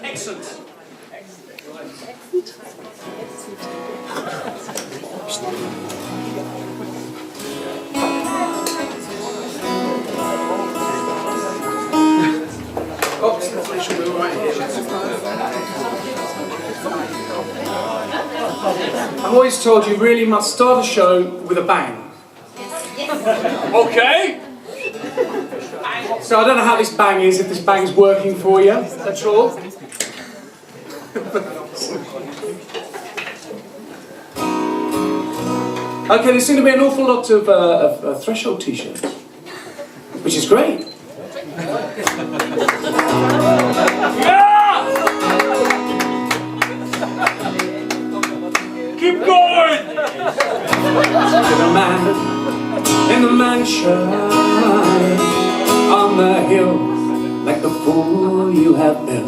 Excellent. I'm always told you really must start a show with a bang. Okay. So I don't know how this bang is, if this bang's working for you at all. Okay, there seem to be an awful lot of Threshold t-shirts, which is great. Yeah! Keep going! In the mansion on the hill, like the fool you have built.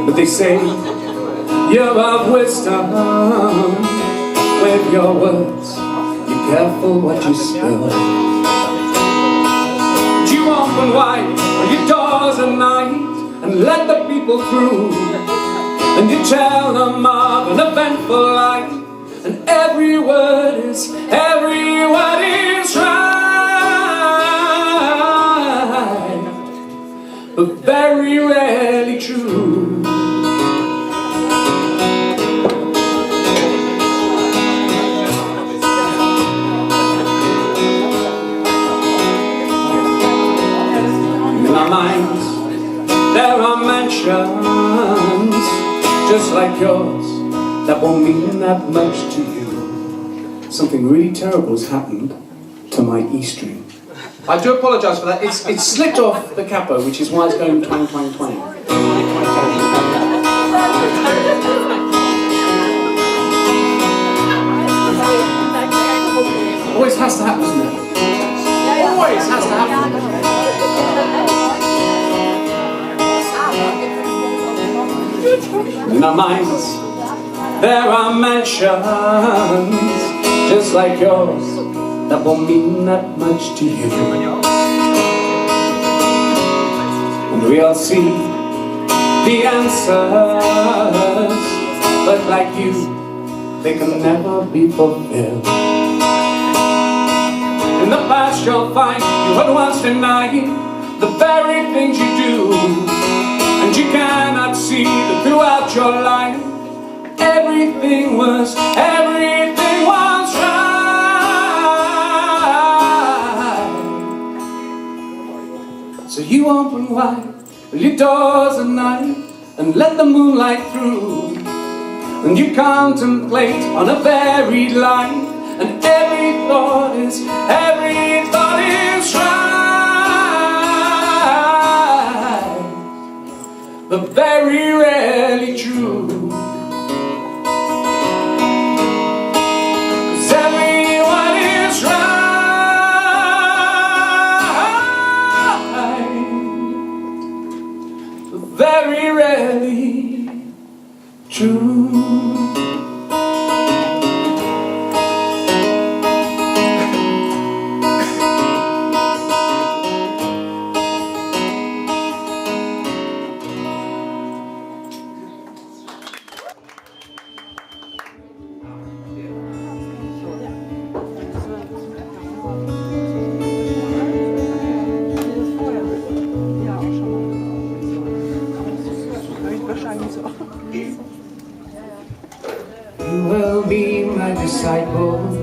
But they say you're of wisdom with your words. Be careful what you spill. Do you open wide your doors at night and let the people through? And you tell them of an eventful life, and every word is right, but very rarely true. In our minds there are mansions just like yours that won't mean that much to you. Something really terrible has happened to my E string. I do apologise for that. It's slipped off the capo, which is why it's going twang, twang, twang. Always has to happen, doesn't it? Always has to happen. In our minds there are mansions just like yours that won't mean that much to you. And we all see the answers, but like you, they can never be fulfilled. In the past you'll find you had once denied the very things you do, and you cannot see that throughout your life everything was right. So you open wide your doors at night and let the moonlight through, and you contemplate on a varied life, and every thought is right, but very rarely true. 'Cause everyone is right, but very rarely true. You will be my disciples,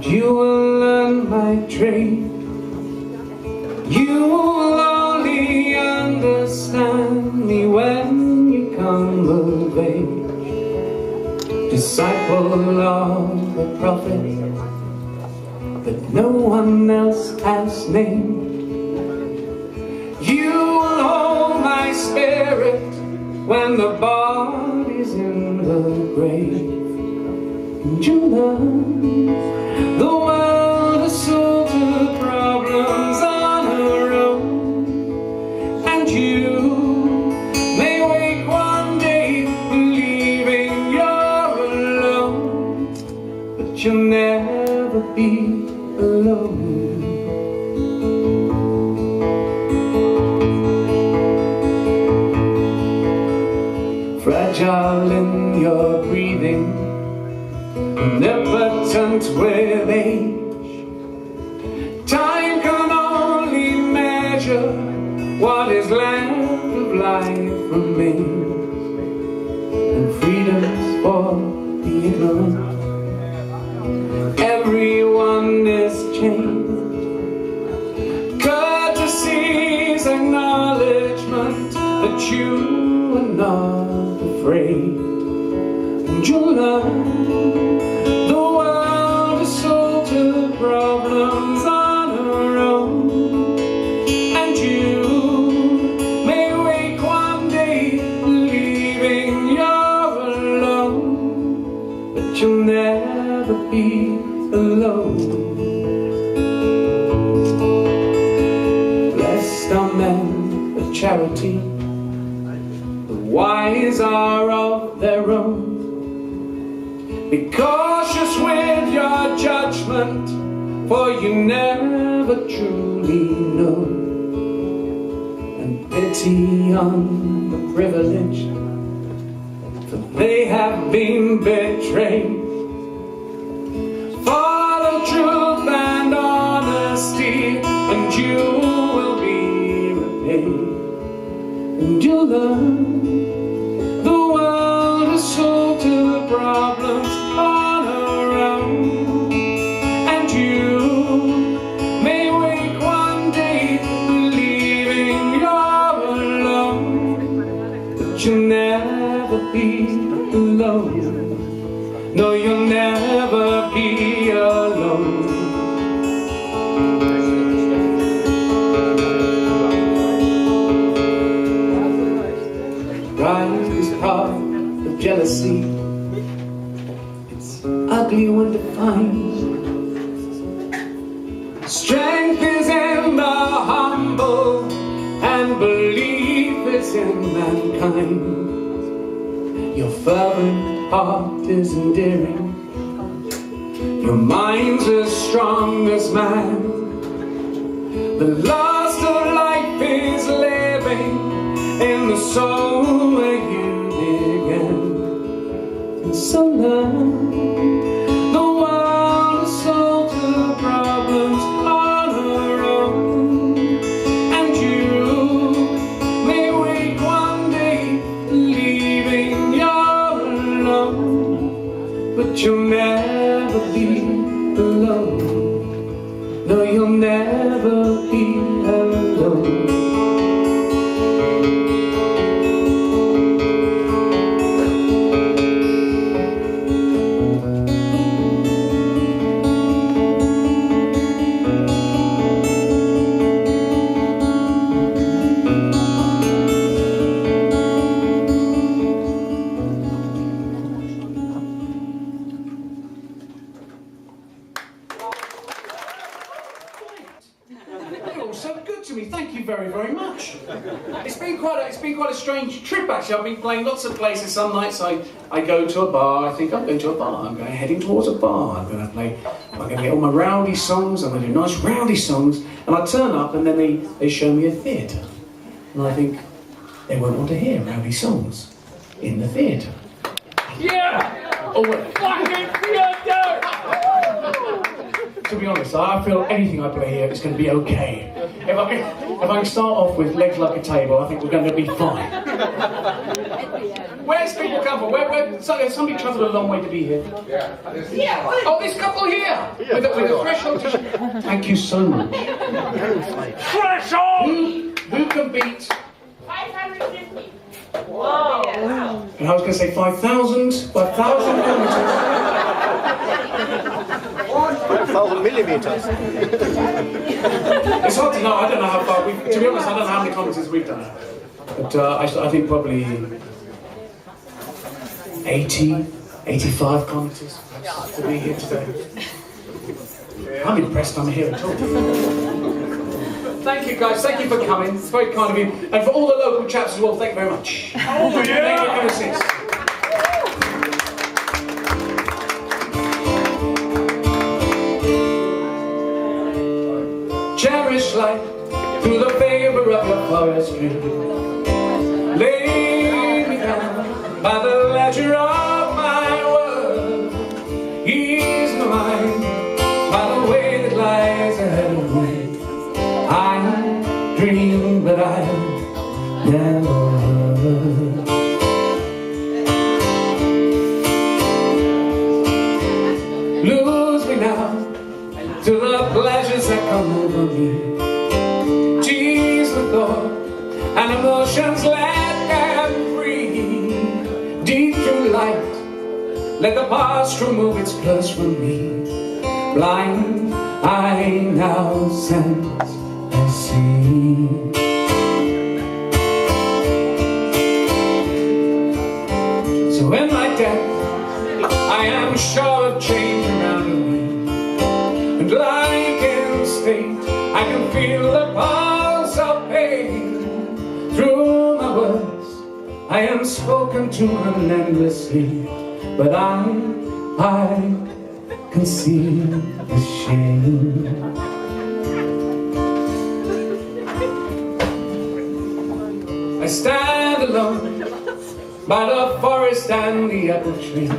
you will learn my trade. You will only understand me when you come of age. Disciple of a prophet that no one else has named. You will hold my spirit when the body's in the grave. And you learn the world has solved her problems on her own, and you may wake one day believing you're alone, but you'll never be alone. Darling, your breathing omnipotent with age. Time can only measure what is left of life remains, and freedom's for the ignorant. Everyone is changed. Courtesy's acknowledgement that you are not afraid, and you'll learn the world is sold to problems on her own, and you may wake one day believing you're alone, but you'll never be alone. Blessed are men of charity, wise are of their own. Be cautious with your judgment, for you never truly know. And pity on the privileged, for they have been betrayed. Follow truth and honesty, and you will be repaid, and you'll learn the world is sold to problems on her own, and you may wake one day believing you're alone, but you'll never be alone. No, you'll never be alone. Pride is part of jealousy. It's ugly when defined. Strength is in the humble, and belief is in mankind. Your fervent heart is endearing. Your mind's as strong as mine. The lust of life is living in the soul where you began. And so learn the world is sold to problems on her own, and you may wake one day believing you're alone, but you'll never be alone. No, you'll never be alone. So good to me. Thank you very, very much. It's been quite a strange trip actually. I've been playing lots of places. Some nights I go to a bar. I think I'm going to a bar. I'm heading towards a bar. I'm going to get all my rowdy songs. I'm going to do nice rowdy songs. And I turn up and then they show me a theatre. And I think they won't want to hear rowdy songs in the theatre. Yeah! Oh wait. Fucking theatre! To be honest, I feel anything I play here is going to be okay. If I can start off with Legs Like a Table, I think we're going to be fine. Where's people come from? Somebody travelled a long way to be here. Yeah. Oh, this couple here with a threshold. Thank you so much. Threshold. Who can beat 550. Whoa. And I was going to say 5,000 kilometers. 5,000 millimeters. It's hard to know. I don't know how far we've. To be honest, I don't know how many kilometers we've done. But I think probably 80, 85 kilometers to be here today. I'm impressed I'm here at all. Thank you guys, thank you for coming. It's very kind of you. And for all the local chaps as well, thank you very much. Oh, yeah. Thank you ever since. Cherish life through the favor of your forestry. Lay me down by the pleasure of my world. Ease my mind by the way that lies ahead of me. I dream, but I never heard. Lose me now to the pleasures that come over me. Tease the thought and emotions, let them free. Deep through light, let the past remove its curse from me. Blind, I now sense and see. So in my death, I am sure of change around me. And like in state, I can feel the pulse of pain. Through my words, I am spoken to relentlessly, but I can see the shame. I stand alone by the forest and the apple tree.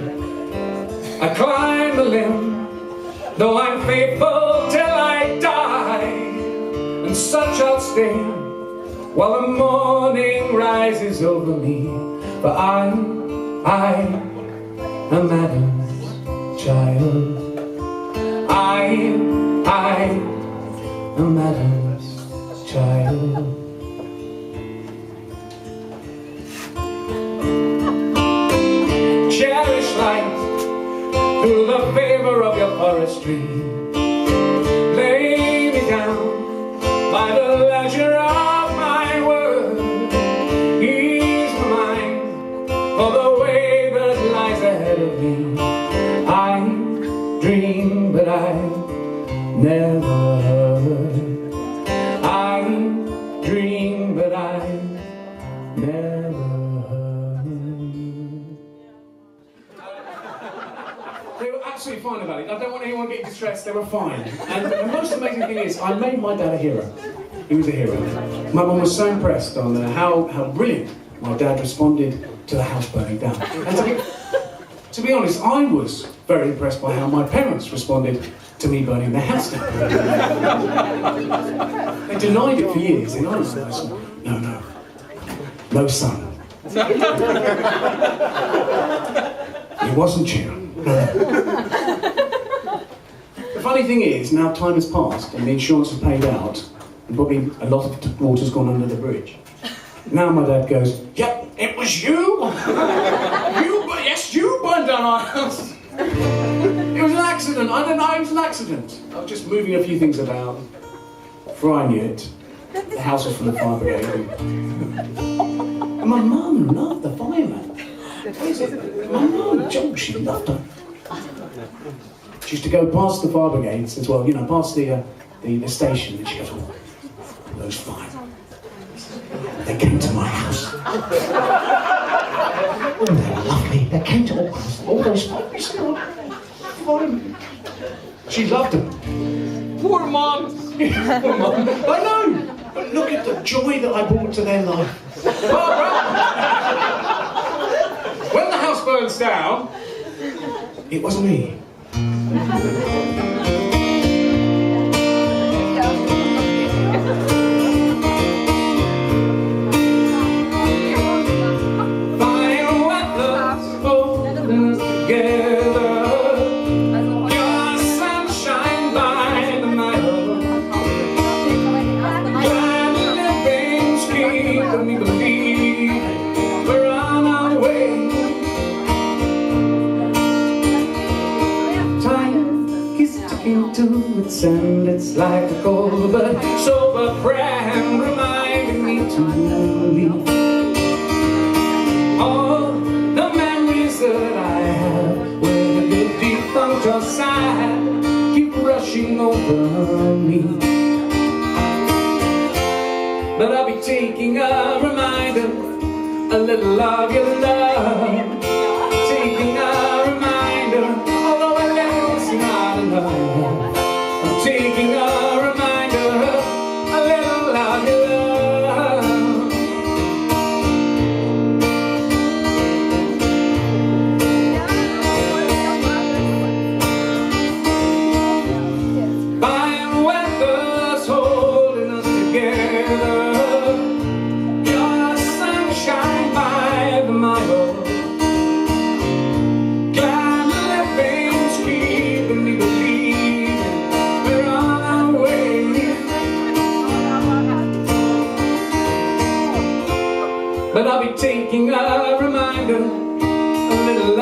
I climb the limb, though I'm faithful till I die. And such I'll stay while the morning rises over me. For I am Adam's child. I am Adam's child. Cherish light through the favor of your forestry. Lay me down by the leisure of my word. Ease my mind for the way that lies ahead of me. I dream, but I never heard. I dream, but I never heard. They were absolutely fine about it. I don't want anyone getting distressed. They were fine. And the most amazing thing is, I made my dad a hero. He was a hero. My mum was so impressed on how brilliant my dad responded to the house burning down. And to be honest, I was very impressed by how my parents responded to me burning their house down. They denied it for years. In honesty, I said, no son. It wasn't you. The funny thing is, now time has passed and the insurance is paid out, and probably a lot of water's gone under the bridge. Now my dad goes, yep, it was you. Yes, you burned down our house. It was an accident. I don't know, it was an accident. I was just moving a few things about. Before I knew it, the house was full of fire brigade. And my mum loved the fireman. My mum, Joe, she loved them. She used to go past the fire brigades as well, past the station, and she goes, oh, those firemen. They came to my house. Oh, they were lovely. They came to all those firemen. She loved them. Poor mum. Poor mum. I know. But look at the joy that I brought to their life. Barbara! When the house burns down, it wasn't me. And it's like a cold but sober friend reminding me to leave. All the memories that I have when a bit defunct or sad keep rushing over me. But I'll be taking a reminder, a little of your love. Taking a reminder, although I know it's not enough. Taking a reminder, a little of your love.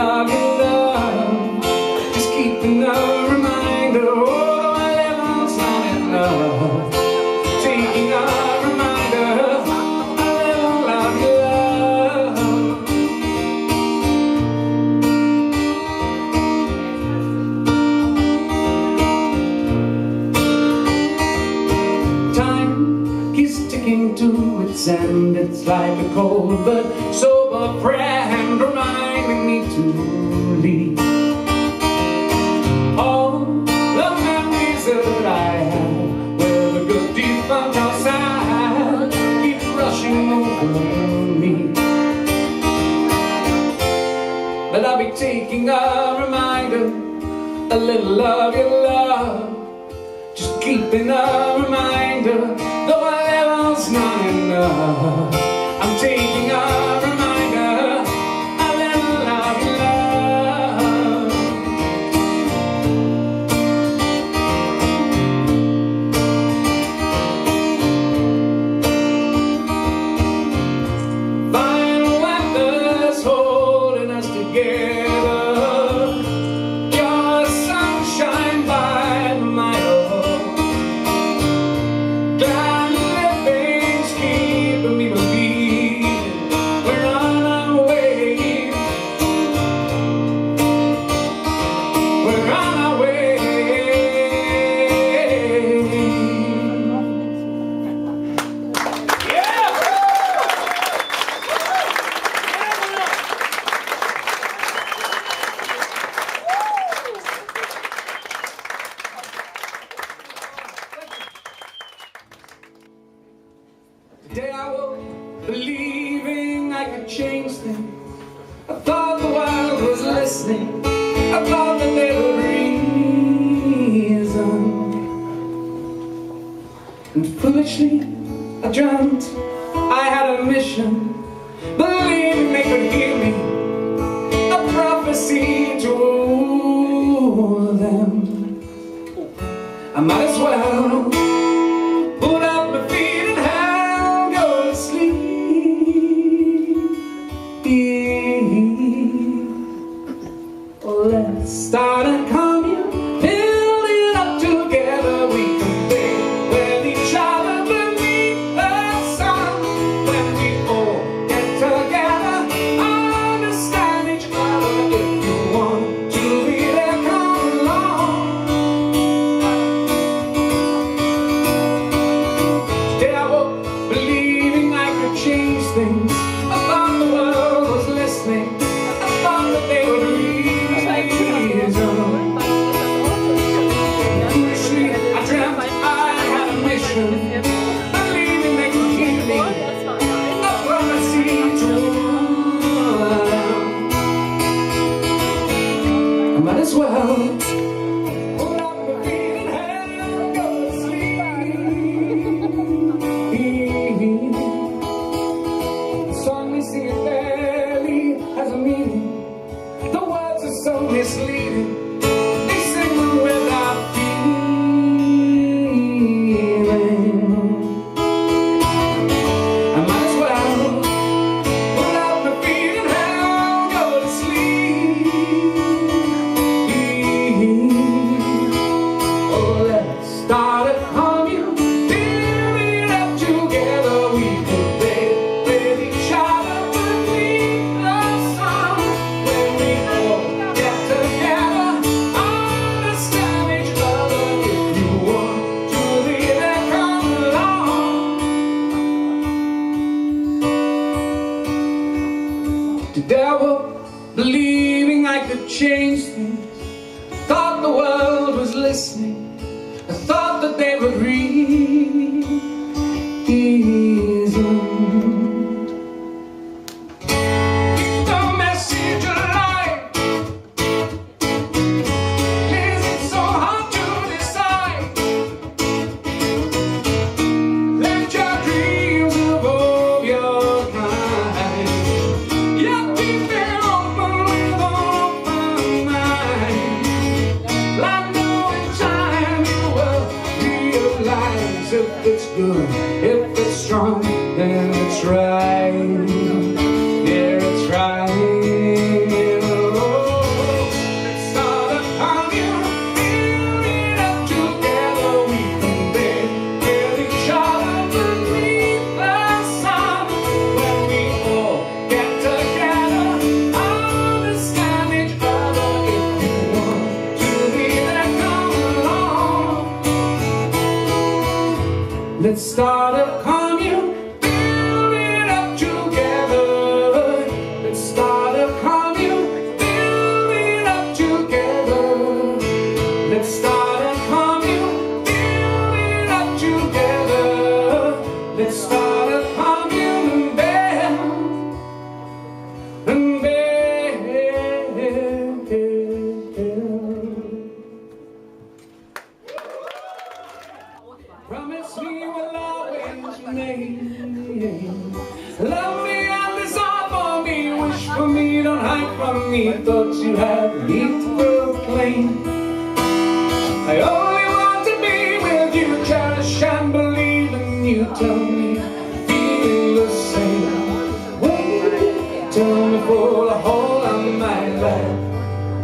love your love. Just keeping a reminder, oh, I live on in love. Taking a reminder, I live love your love. Time keeps ticking to its end. It's like a cold but sober friend reminding me to leave all the memories that I have, where the good deep found outside keep rushing over me. But I'll be taking a reminder, a little of your love. Just keeping a reminder, though I level's not enough. I'm taking a reminder, a little of your love. Fine weather's holding us together. Your sunshine by my own. Glad living's keeping me believing we're on our way. We're on our way. Today I woke believing I could change things. I thought the world was listening. I thought that they would reason. And foolishly I dreamt I had a mission, believing they could hear me, a prophecy to rule them. I might as well put up my feet and go to sleep. Oh, let's start a commune, build it up together. We can be with each other beneath the sun. When we all get together, understand each other. If you want to be there, come along. Today I woke believing I could change things. I thought the world was listening. I thought that they would reason. Foolishly I dreamt I had a mission, believing they could hear me, a prophecy to them. I might as well put up my feet and go to sleep. The song we sing it barely has a meaning. The words are so misleading. They sing them without feeling. I might as well put out my feet and go to sleep. Oh, let's start a commune, build it up together. We can play with each other beneath the sun. When we all get together, understand each other. If you want to be there, come along. Today I woke believing I could change things. Thought the world was listening. I thought that they would reason. Keep the message alive. It's so hard to decide. Let your dreams evolve your mind. Yeah, keep it open with open mind. I know in time you will realize if it's good, if it's strong, then it's right. Yeah, it's right. Oh. thoughts you have need to proclaim. I only want to be with you, cherish and believe in you. Tell me, feeling the same way. Tell me for the whole of my life.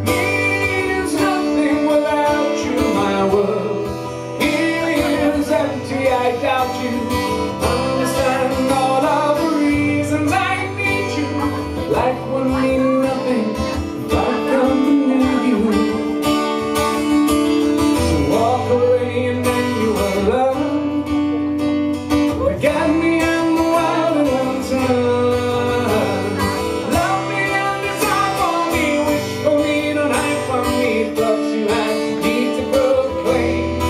Means nothing without you, my world is empty, I doubt you. Understand all of the reasons I need you. Life would mean nothing if I come near you. So walk away and then you are alone. Forget me and the world in one turn. Love me and decide for me, wish for me, don't hide from me. Thoughts you have need to proclaim.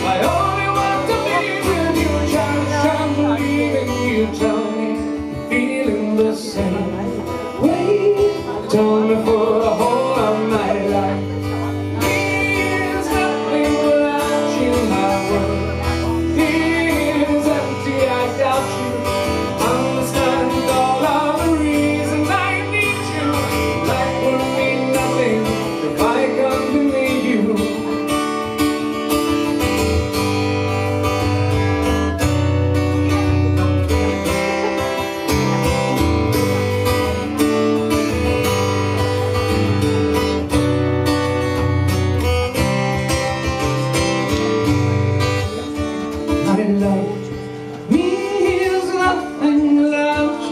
I only want to be with you, cherish and believe in you. Tell me, feeling the same way. Tell me for the whole of my life. Means nothing without you, my world is empty, I doubt you. Understand all of the reasons I need you. Life would mean nothing if I come to meet you. My life means nothing without you,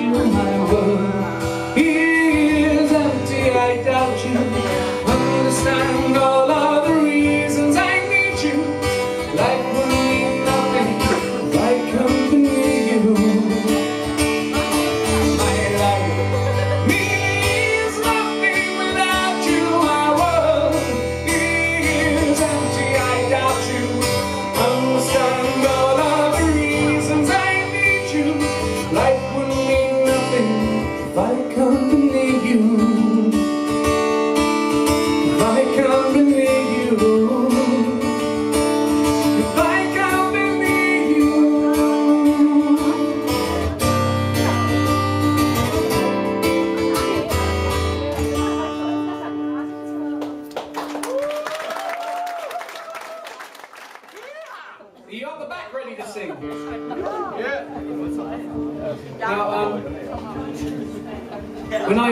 my world is empty, I doubt you. Understand all of the reasons I need you. Life would mean nothing if I come to meet you. My life means nothing without you, my world is empty, I doubt you. Understand all of the reasons I need you. Life would mean nothing if I come to need you. If I come to need you. If I come to need you. Are you on the back ready to sing? Yeah. Now, when I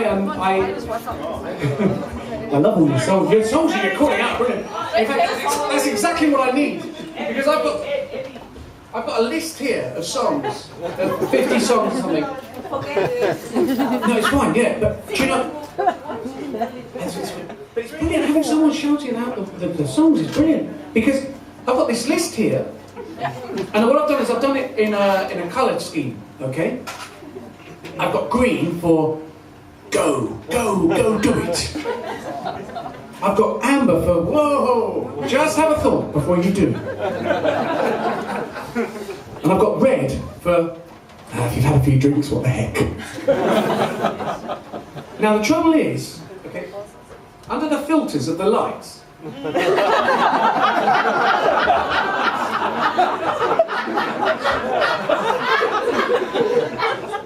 love all these songs. Your songs that you're calling out, brilliant. In fact, that's exactly what I need, because I've got a list here of songs, 50 songs or something. No, it's fine, yeah, but do you know? But it's brilliant having someone shouting out the songs is brilliant, because I've got this list here. And what I've done is I've done it in a coloured scheme, okay? I've got green for go, do it. I've got amber for whoa, just have a thought before you do. And I've got red for if you've had a few drinks, what the heck. Now the trouble is, okay, under the filters of the lights,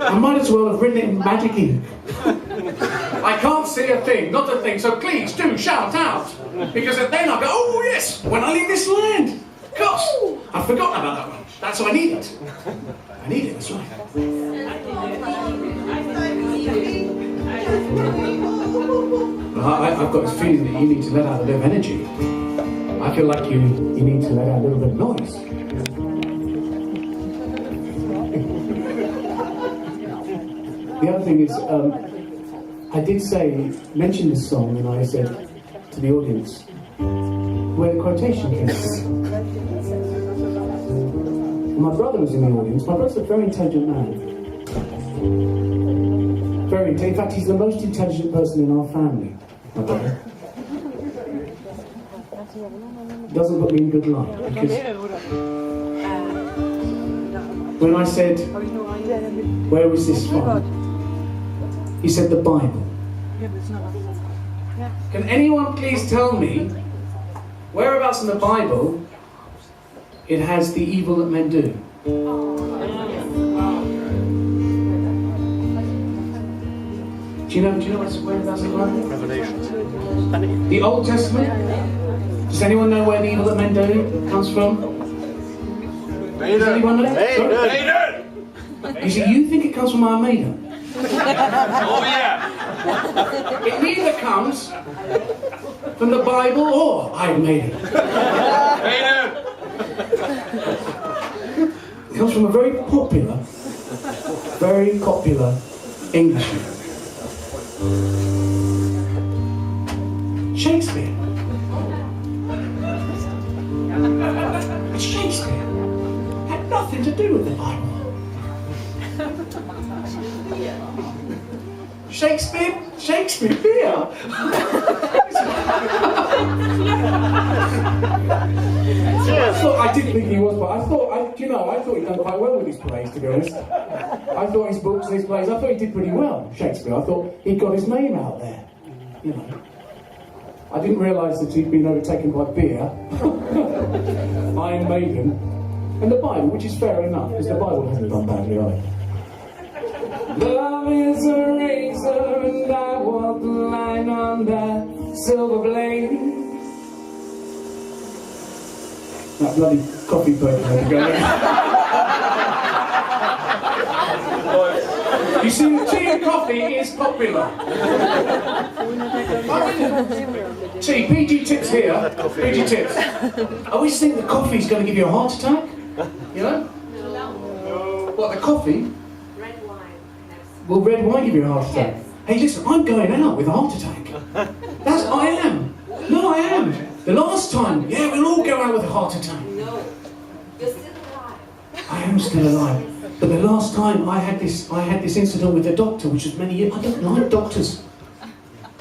I might as well have written it in magic ink. I can't see a thing, not a thing, so please do shout out. Because then I'll go, oh yes, when I leave this land. Gosh, I've forgotten about that one. That's why I need it. I need it, that's right. I've got this feeling that you need to let out a bit of energy. I feel like you need to let out a little bit of noise. The other thing is, I did mention this song, and I said to the audience where the quotation came from. My brother was in the audience. My brother's a very intelligent man. Very intelligent. In fact, he's the most intelligent person in our family. My brother. Doesn't put me in good light, because when I said, where was this from? He said, the Bible. Can anyone please tell me whereabouts in the Bible it has the evil that men do? Do you know where that's from? Revelations. The Old Testament? Does anyone know where the evil that men do comes from? Does anyone know? Maiden! You see, you think it comes from Iron Maiden. Oh yeah! It either comes from the Bible or Iron Maiden. Maiden! It comes from a very popular Englishman. Shakespeare. It's Shakespeare. Had nothing to do with the Bible. Shakespeare beer. I didn't think he was, but I thought he'd done quite well with his plays, to be honest. I thought his books and his plays, I thought he did pretty well, Shakespeare. I thought he'd got his name out there, you know. I didn't realise that he'd been overtaken by beer, Iron Maiden, and the Bible, which is fair enough, because the Bible hasn't done badly either. Love is a razor and I walk the line on that silver blade. That bloody coffee person had to go there. You see, the tea and coffee is popular. See, PG tips here, PG tips. I always think the coffee's going to give you a heart attack, you know? What, the coffee? Will red wine give you a heart attack? Hey, listen, I'm going out with a heart attack. I am. No, I am. The last time, yeah, we'll all go out with a heart attack. No, you're still alive. I am still alive. But the last time I had this incident with the doctor, which was many years. I don't like doctors.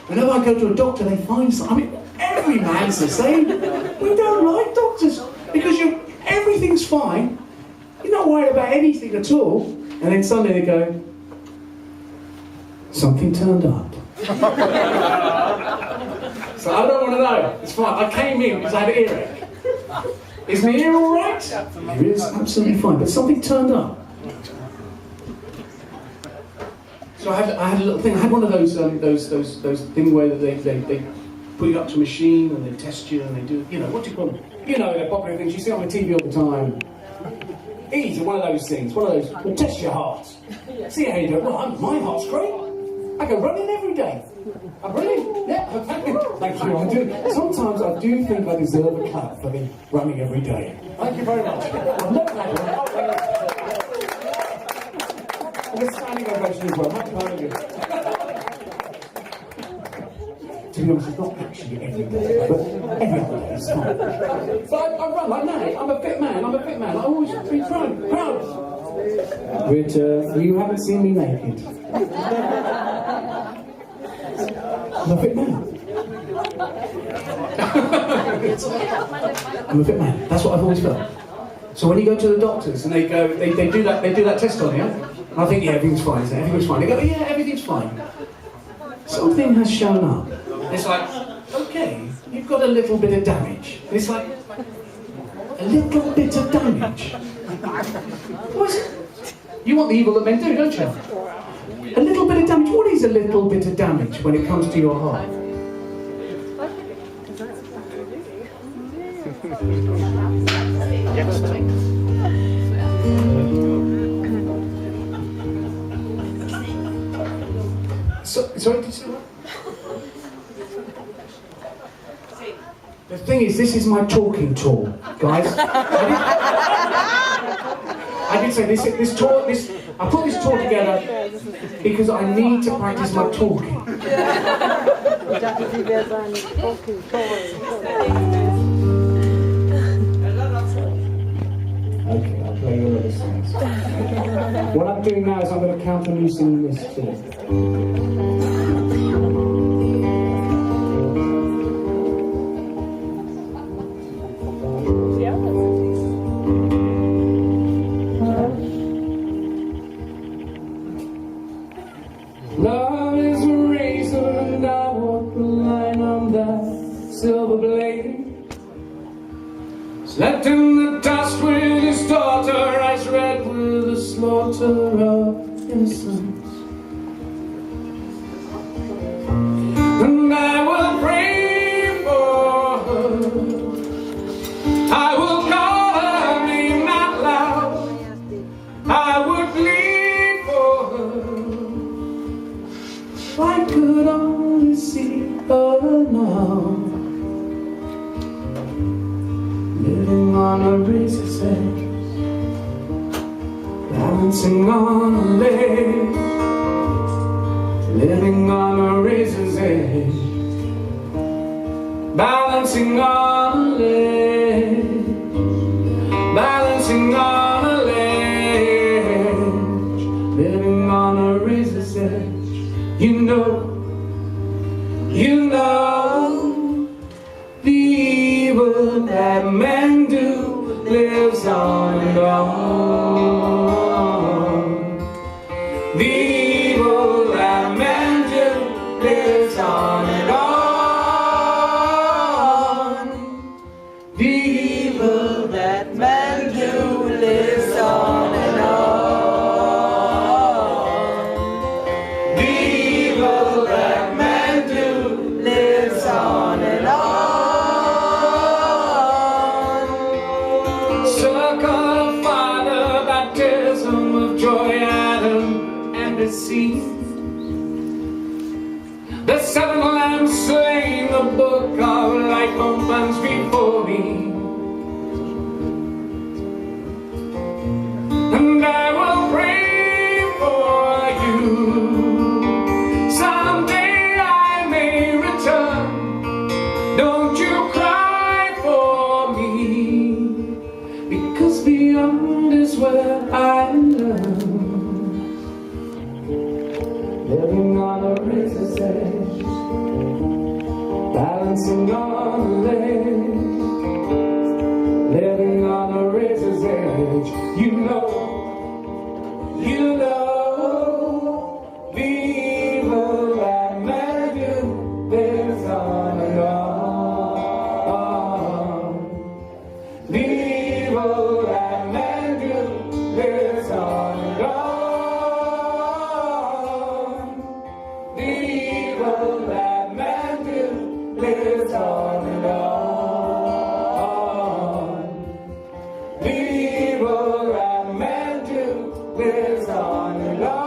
Whenever I go to a doctor, they find something. I mean, every man's the same. We don't like doctors because everything's fine. You're not worried about anything at all, and then suddenly they go, something turned up. So I don't want to know. It's fine. I came in because I had an earache. Is my ear all right? It is absolutely fine, but something turned up. So I had a little thing. I had one of those things where they put you up to a machine and they test you and they do, what do you call them? You know, they're popular things you see on the TV all the time. Easy, one of those things. One of those. We'll test your heart. See how you do. Well, my heart's great. I go running every day. I'm running. Yeah, thank you. Thank you. I do. Sometimes I do think I deserve a clap for the running every day. Thank you very much. I'm not glad. And a standing ovation as well. Happy Hallelujah. To be honest, it's not actually every day, but every other day is fine. But I run like mad. I'm a fit man. I always be proud. Richard, you haven't seen me naked. I'm a fit man. I'm a fit man. That's what I've always felt. So when you go to the doctors and they do that test on you, and I think, yeah, everything's fine, isn't it? Everything's fine. They go, yeah, everything's fine. Something has shown up. It's like, okay, you've got a little bit of damage. And it's like, a little bit of damage. What is it? You want the evil that men do, don't you? A little bit of damage. What is a little bit of damage when it comes to your heart? Sorry, did you say what? The thing is, this is my talking tour, guys. I did say this tour. I put this tour together because I need to practice my talking. Okay, I'll play all of the songs. What I'm doing now is I'm going to count on you singing this too. Love is a razor and I walk the line on that silver blade. Slept in the dust with his daughter, eyes red with the slaughter of innocence. world now, living on a razor's edge, balancing on a ledge, living on a razor's edge, balancing on a ledge, balancing on a ledge, living on a razor's edge. You know, the evil that men do lives on and on. The evil that men do lives on and on. The evil that men do lives on and on. The evil that men do lives on and on. Circle of fire, baptism of joy, Adam and the sea. The seven lambs slain, the book of life opens before me. And I will pray for you. Someday I may return. Don't you cry for me, because beyond is where I learn. Living on a razor's edge, balancing on a ledge, living on a razor's edge. You know, the evil that men do lives on and on. The evil that men do lives on and on. The evil that men do lives on and on. The evil that men do lives on and on.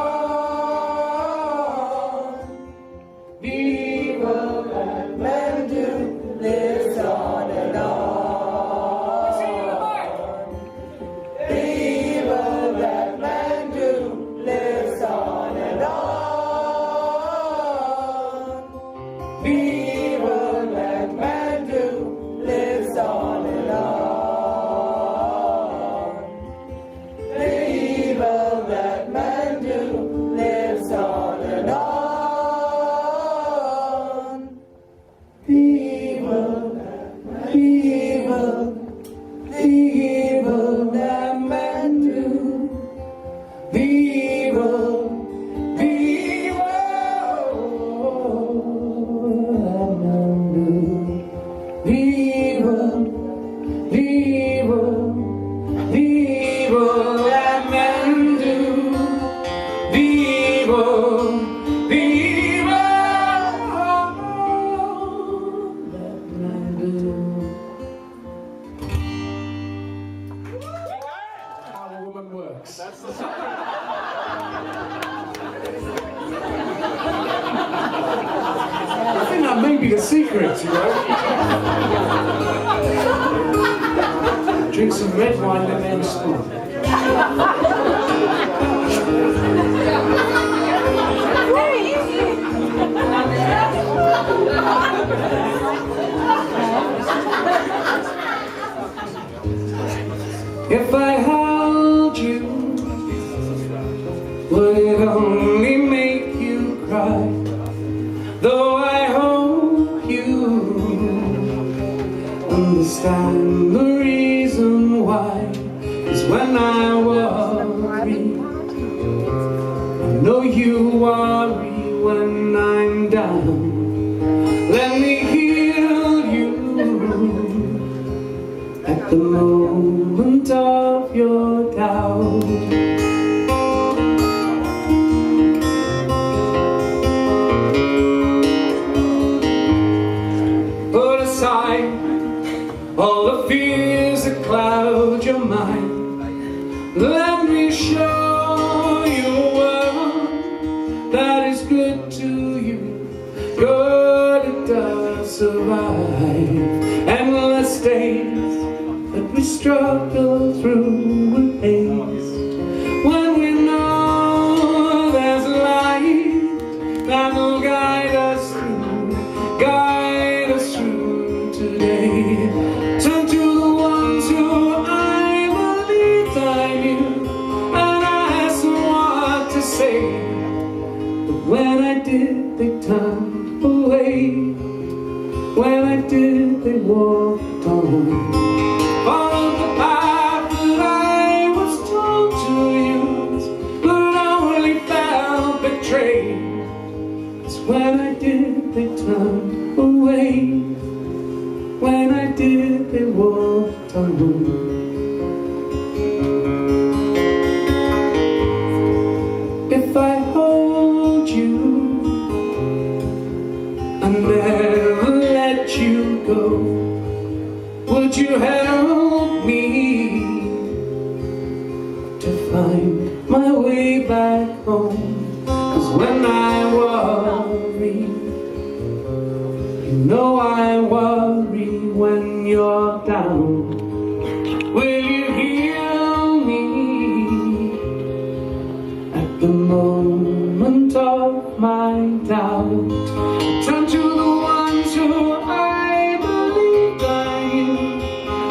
The evil that men do lives on and on. The evil that men do lives on and on. The evil that men do lives on and on. The evil that men do lives on and on. The evil that men do. The evil that men do. The evil that men do. The evil that men do. How a woman works. I think that may be the secret, you know. Drink some red wine and then spoon. If I held you, would it only make you cry? Though I hope you understand the reason why is when I worry. I know you worry when I'm down. Let me heal you at the moment of your doubt. Put aside all the fears that cloud your mind. Let me show you a world that is good to you. Good it does. survive endless days that we struggle through with haste. When we know there's light that will guide us through today. Turn to the ones who I believed I knew and ask them what to say. But when I did, they turned away. When I did, they walked on. Followed the path that I was told to use, but only felt betrayed. 'Cause when I did, they turned away. When I did, they walked on. If I hold you and never let you go, would you help me to find my way back home? 'Cause when I worry, you know I worry when you're down. Will you heal me at the moment of my doubt? Turn to the ones who I believed I knew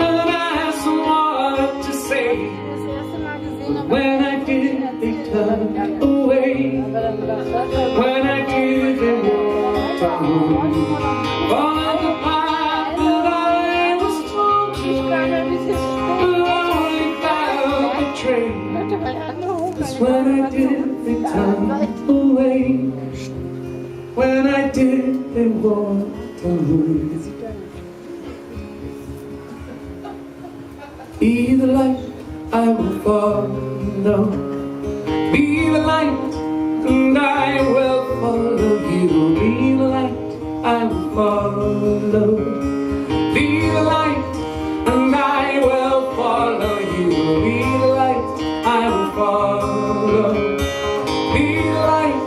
and ask them what to say. When I did, they turned away. When I did, they walked on. Follow the path that I was told to, but only felt betrayed. 'Cause when I did, they turned away. When I did, they walked on. Be the light, I will follow. Be the light, and I will follow you. Be the light, I will follow. Be the light, and I will follow you. Be the light, I will follow. Be the light,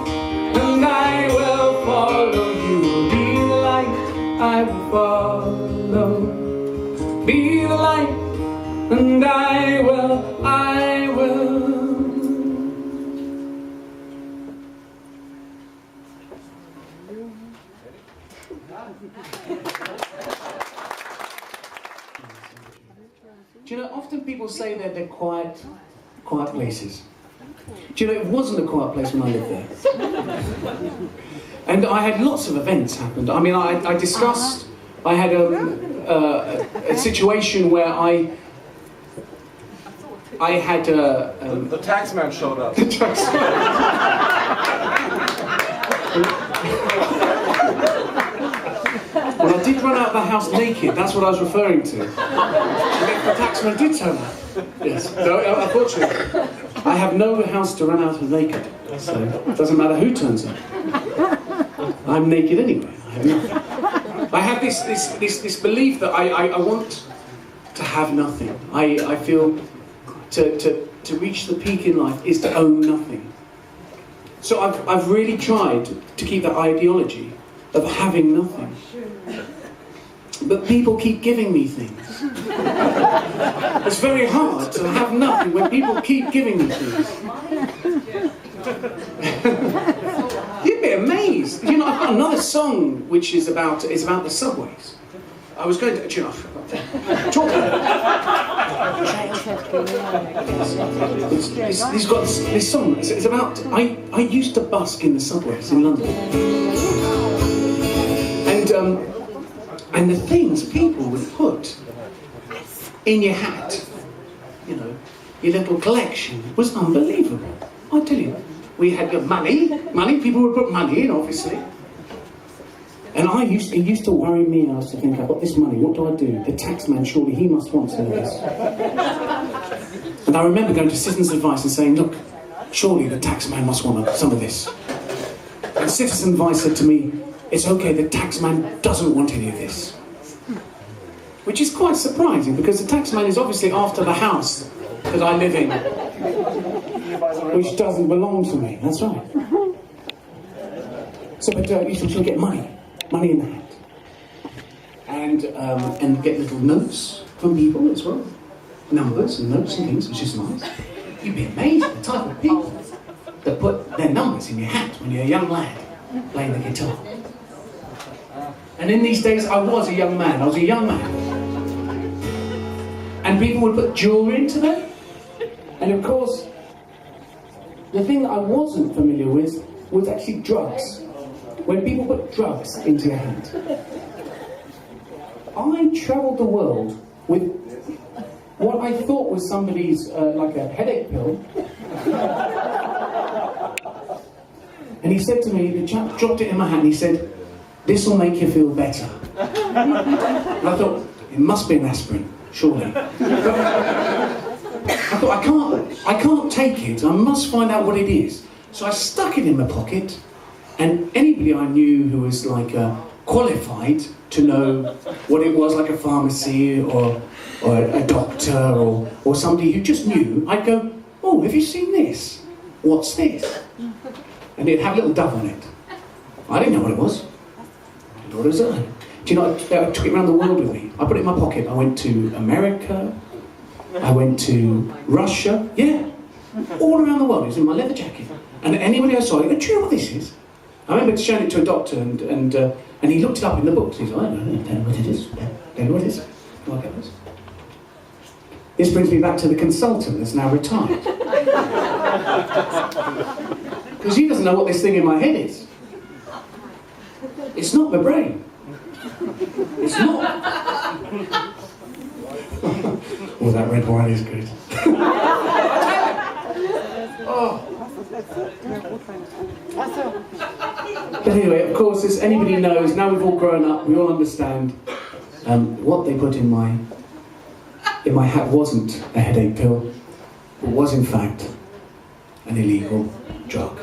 and I will follow you. Be the light, I will follow. Be the light, and I will. Do you know, often people say that they're quiet places. Do you know, it wasn't a quiet place when I lived there. And I had lots of events happen. I mean, I discussed, I had a situation where I had The taxman showed up. Well, I did run out of the house naked, that's what I was referring to. The taxman did turn up. Yes. So, unfortunately, I have no house to run out of naked, so it doesn't matter who turns up. I'm naked anyway. I have this belief that I want to have nothing. I feel to reach the peak in life is to own nothing. So I've really tried to keep that ideology of having nothing. But people keep giving me things. It's very hard to have nothing when people keep giving me things. You'd be amazed. You know, I've got another song which is about the subways. I was going to, you know, talk he's got this song. It's about I used to busk in the subways in London, and the things people would put in your hat, you know, your little collection was unbelievable. I tell you, we had money. People would put money in, obviously. And it used to worry me. I used to think, I've got this money, what do I do? The taxman, surely he must want some of this. And I remember going to Citizens Advice and saying, look, surely the taxman must want some of this. And Citizen Advice said to me, it's okay, the taxman doesn't want any of this. Which is quite surprising, because the taxman is obviously after the house that I live in, which doesn't belong to me, that's right. So, but you should get money in the hat. and get little notes from people as well. Numbers and notes and things, which is nice. You'd be amazed at the type of people that put their numbers in your hat when you're a young lad playing the guitar. And in these days, I was a young man. And people would put jewelry into them. And of course, the thing that I wasn't familiar with was actually drugs. When people put drugs into your hand. I travelled the world with what I thought was somebody's, like a headache pill. And he said to me, the chap dropped it in my hand, he said, "This will make you feel better." And I thought, it must be an aspirin, surely. I thought, I can't take it, I must find out what it is. So I stuck it in my pocket, and anybody I knew who was like qualified to know what it was, like a pharmacy or a doctor or somebody who just knew, I'd go, "Oh, have you seen this? What's this?" And it'd have a little dove on it. I didn't know what it was. What is it? Do you know, I took it around the world with me. I put it in my pocket. I went to America. I went to Russia. Yeah. All around the world. It was in my leather jacket. And anybody I saw, "Do you know what this is?" I remember showing it to a doctor and he looked it up in the books. He's like, "I don't know what it is. Don't know what it is. Can I get this?" This brings me back to the consultant that's now retired. Because he doesn't know what this thing in my head is. It's not my brain. It's not. Oh, that red wine is good. Oh. But anyway, of course, as anybody knows, now we've all grown up, we all understand what they put in my hat wasn't a headache pill, but was in fact an illegal drug.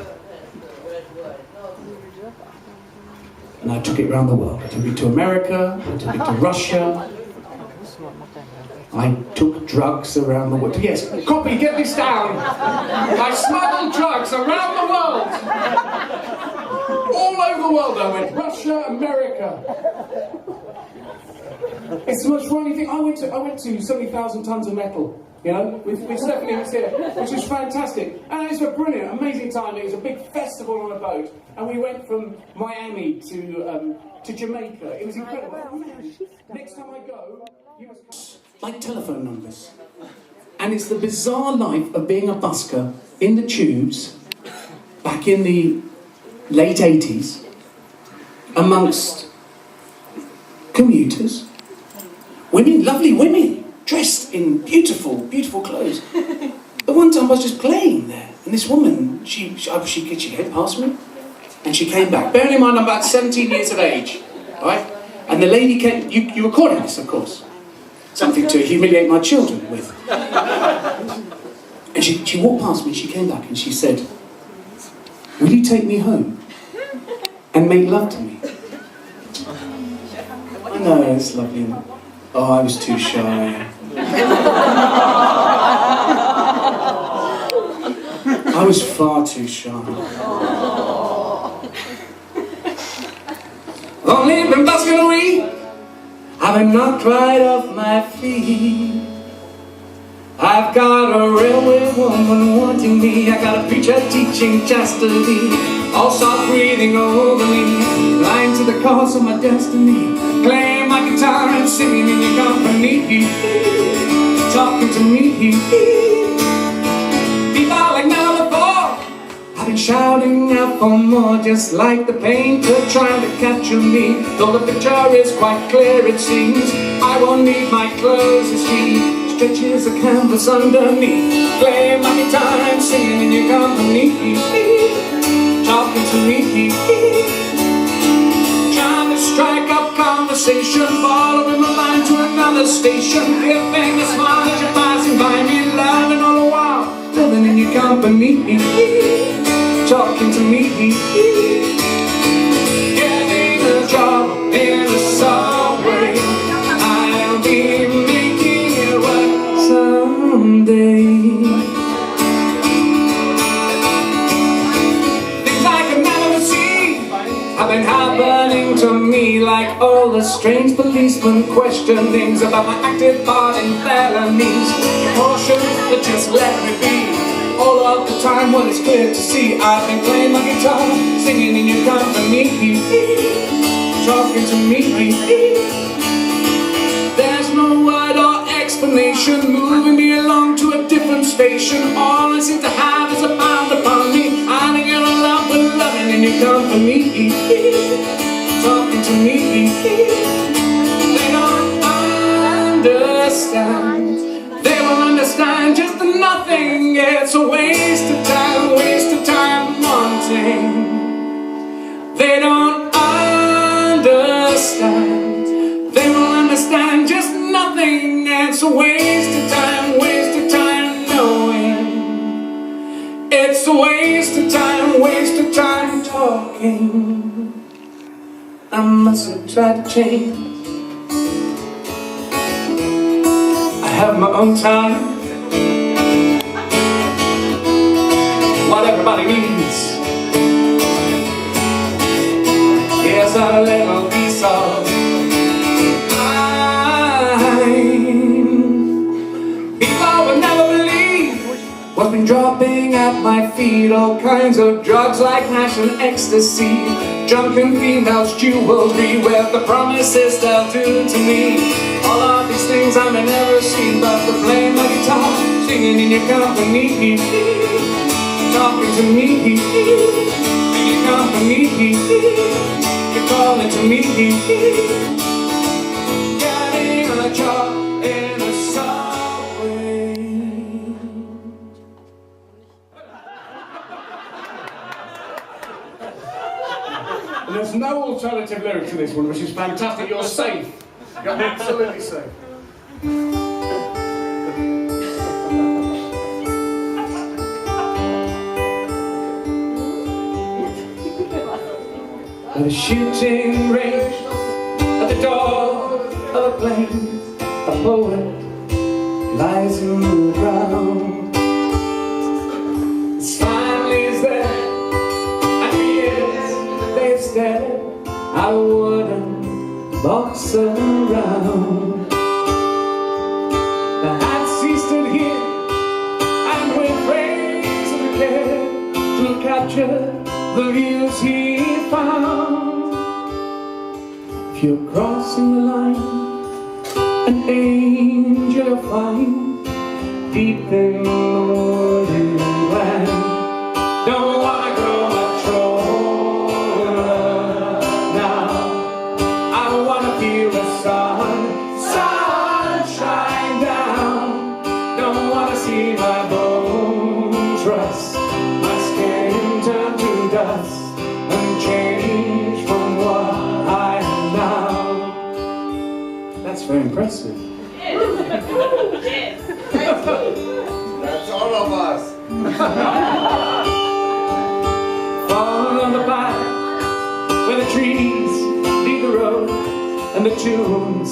And I took it around the world. I took it to America, I took it to Russia. I took drugs around the world. Yes, copy, get this down. I smuggled drugs around the world. All over the world I went. Russia, America. It's the most funny thing. I went to 70,000 tons of metal. You know, with Stephanie was here, which was fantastic. And it was a brilliant, amazing time. It was a big festival on a boat. And we went from Miami to Jamaica. It was incredible. Oh, man. Next time I go, you must... Like telephone numbers. And it's the bizarre life of being a busker in the tubes back in the late 80s amongst commuters. Women, lovely women. Dressed in beautiful, beautiful clothes. But one time I was just playing there, and this woman, she head past me, and she came back. Bearing in mind I'm about 17 years of age, right? And the lady came, you recorded this, of course. Something to humiliate my children with. And she walked past me, she came back, and she said, "Will you take me home and make love to me?" I know, it's lovely. Oh, I was too shy. I was far too shy. Only been busking a week. I've been knocked right off my feet. I've got a railway woman wanting me. I got a preacher teaching chastity. All soft breathing over me. Blind to the cause of my destiny. Playing my guitar and singing in your company. Talking to me. People like never before. I've been shouting out for more, just like the painter trying to capture me. Though the picture is quite clear, it seems I won't need my clothes as he stretches a canvas underneath. Playing my guitar and singing in your company. Talking to me. Trying to strike up conversation, following my line to another station. Giving a smile as you're passing by me, loving all the while, living in your company. Talking to me. Getting a job in a subway. I'll be making it work someday. Things I could never see have been happening to me, like all the strange policeman question things about my active part in felonies. Caution, but just let me be. All of the time, well, it's clear to see I've been playing my guitar, singing in your company, talking to me. There's no word or explanation, moving me along to a different station. All I seem to have is a bound upon me. I think you're in love with loving in your company, talking to me. They don't understand. They will understand just nothing. It's a waste of time wanting. They don't understand. They will understand just nothing. It's a waste of time knowing. It's a waste of time talking. I must have tried to change. I have my own time. What everybody needs. Yes, a little piece of mine. People would never believe what's been dropping at my feet. All kinds of drugs like hash and ecstasy, drunken females, jewelry, with the promises they'll do to me. All of these things I may never see, but they're playing my guitar, singing in your company, talking to me, in your company, you're calling to me, getting on a job in a subway. And there's no alternative lyric to this one, which is fantastic. You're safe. You're absolutely safe. At a shooting range, at the door of a plane, a poet lies in the ground. His family's there, and for years they've stared at a wooden box around. The hats he stood here, and with praise of the care to capture the views he found. If you're crossing the line, an angel you'll find deep in the wooden land. Don't wanna grow much older now. I wanna feel the sunshine down. Don't wanna see my bones rust, my skin turn to dust, and change from what I am now. That's very impressive. That's all of us. Fall on the path where the trees lead the road, and the tunes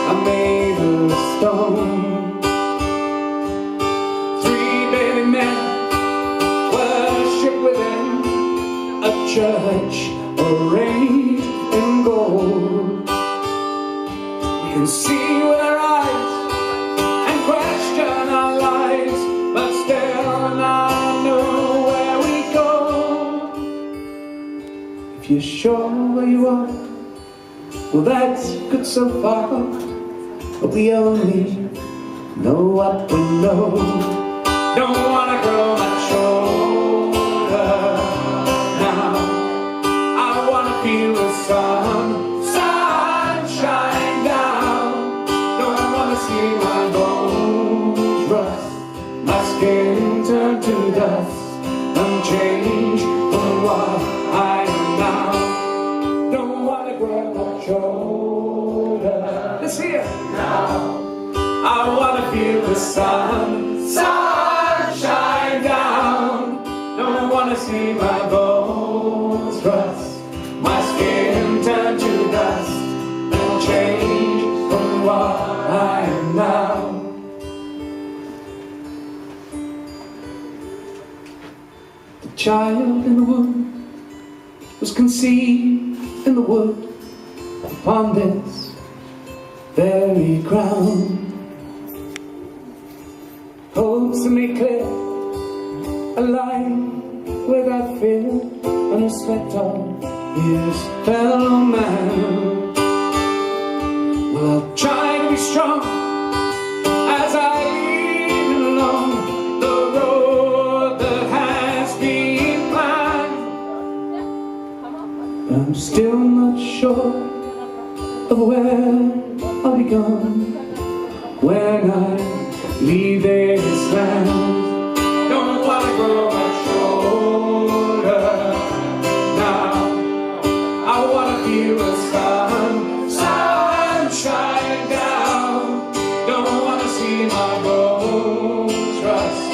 are made of stone. Three baby men worship within a church arrayed in gold. We can see with our eyes and question our lives, but still not know where we go. If you're sure where you are, well, that's good so far, but we only know what we know. Don't wanna grow much older now. I wanna feel the sunshine down. Don't wanna see my bones rust, my skin turn to dust, and change from what I am now. Don't wanna grow much older. Let's hear now. I wanna feel the sunshine down. Don't wanna see my bones rust, my skin turn to dust, and change from what I am now. The child in the wood was conceived in the wood. Upon this crown. Holds to make clear a line without fear and respect of his fellow man. Well, I'll try to be strong as I lead along the road that has been planned. I'm still not sure of where I'll be gone when I leave this land. Don't wanna grow much older now. I wanna feel the sun shine down. Don't wanna see my bones rust,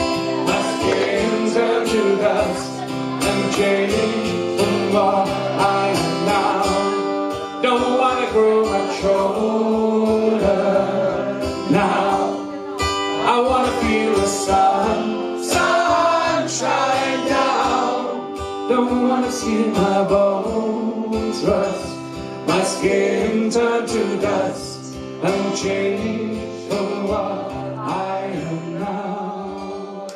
my skin turn to dust and change from what I am now. Don't wanna grow much older now. I wanna feel the sun shine down. Don't wanna see my bones rust, my skin turn to dust and change from what I am now.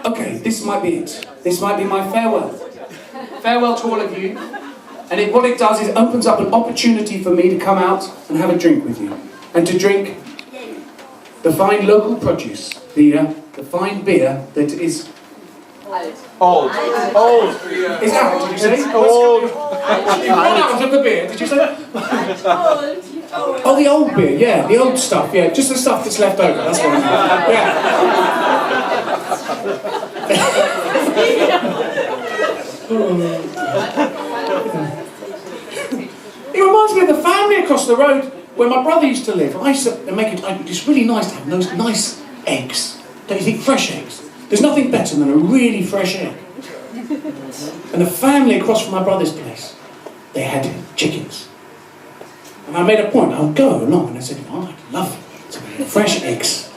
Okay, this might be it. This might be my farewell. Farewell to all of you. And what it does is it opens up an opportunity for me to come out and have a drink with you. And to drink the fine local produce, the fine beer that is... Old. Is that what did you say? It's old. You run out of the beer, did you say? Oh, the old beer, yeah, the old stuff, yeah, just the stuff that's left over, that's what I mean. Yeah. It reminds me of the family across the road where my brother used to live. I used to make it, it's really nice to have those nice eggs. Don't you think? Fresh eggs. There's nothing better than a really fresh egg. And the family across from my brother's place, they had chickens. And I made a point, I'll go along and I said, oh, I'd love some fresh eggs.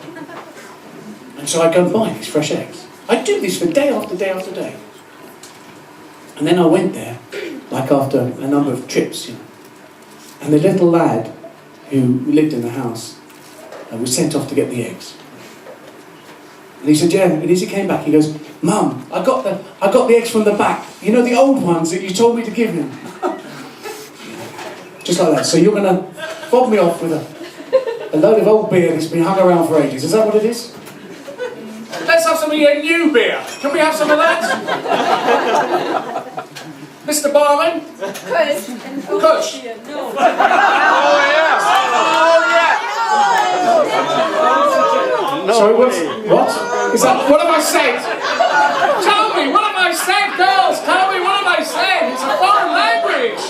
And so I'd go and buy these fresh eggs. I'd do this for day after day after day. And then I went there, like after a number of trips, you know. And the little lad who lived in the house was sent off to get the eggs. And he said, yeah, and as he came back, he goes, Mum, I got the eggs from the back. You know, the old ones that you told me to give him. Just like that. So you're going to fob me off with a load of old beer that's been hung around for ages. Is that what it is? Let's have some of your new beer. Can we have some of that? Mr. Barman? Kush. No. Oh, yes. No. Sorry, what? Is that, what have I said? Tell me, what have I said, girls? Tell me, what have I said? It's a foreign language.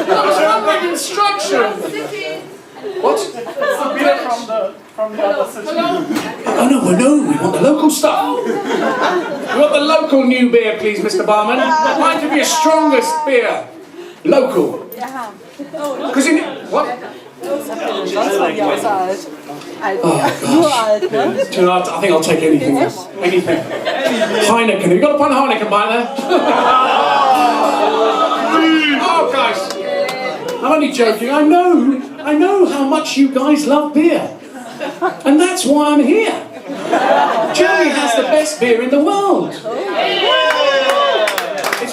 I was following instructions. What? It's the beer from the other city. Oh no, we want the local stuff. We want the local new beer, please, Mr. Barman. Mine to be your strongest beer. Local. Because in what? Das war ja aus alt. Oh, Nur alt, ne? Do you know, I think I'll take anything else. Anything. Heineken. Have you got a pint of Heineken by there? Oh, guys. I'm only joking. I know how much you guys love beer. And that's why I'm here. Germany has the best beer in the world. It's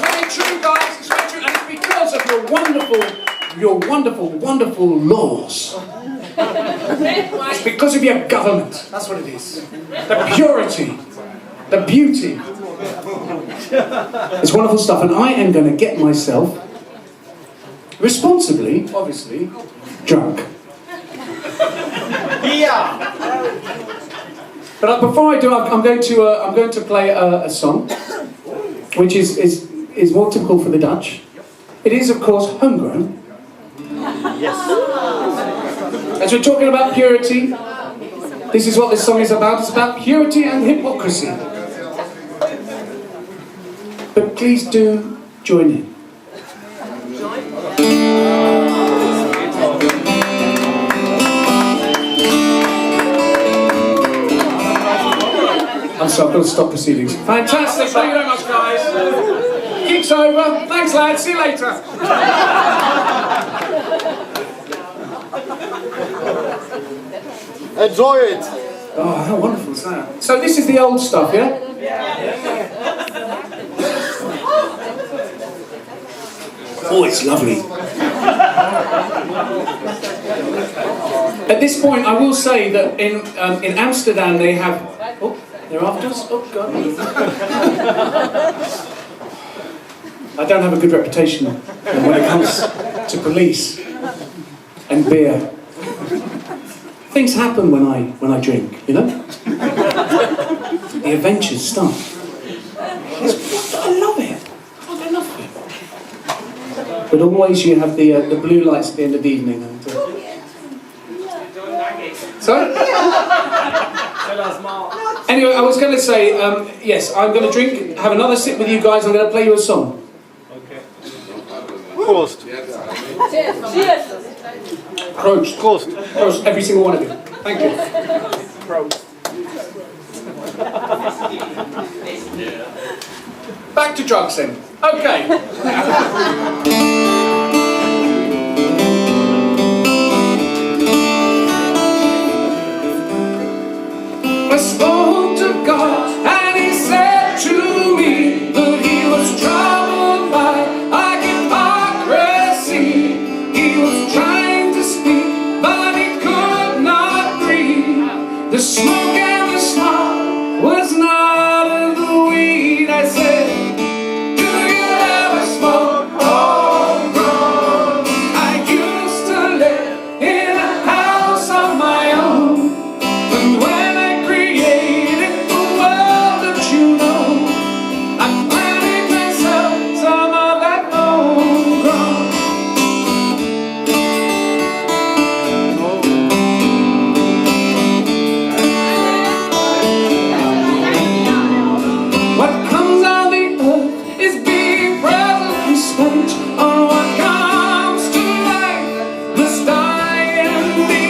very true, guys. It's very true. And it's because of your wonderful laws. It's because of your government. That's what it is. The purity. The beauty. It's wonderful stuff. And I am going to get myself, responsibly, obviously, drunk. Yeah. But before I do, I'm going to play a song, which is more typical for the Dutch. It is, of course, Homegrown. Yes. As we're talking about purity, this is what this song is about. It's about purity and hypocrisy. But please do join in. I'm sorry, I've got to stop proceedings. Fantastic, thank you very much, guys. Music's over. Thanks, lads. See you later. Enjoy it. Oh, how wonderful is that? So this is the old stuff, yeah? Oh, it's lovely. At this point, I will say that in Amsterdam they have... Oh, they're after us? Oh, God. I don't have a good reputation when it comes to police and beer. Things happen when I drink, you know? The adventures start. I love it. I love it. But always you have the blue lights at the end of the evening. And, sorry? Anyway, I was going to say, yes, I'm going to drink, have another sip with you guys. I'm going to play you a song. Prost. Prost. Prost. Prost, every single one of you. Thank you. Prost. Back to drugs then. Okay. I spoke to God and He said to me that He was troubled by our hypocrisy. He was trying to speak, but He could not breathe. The smoke and the smell was not of the weed. I said, do you ever smoke homegrown? I used to live in a house of my own, and when I created the world that you know, I planted myself some of that homegrown. What comes on the earth is being presently spent on what comes to life, must die in the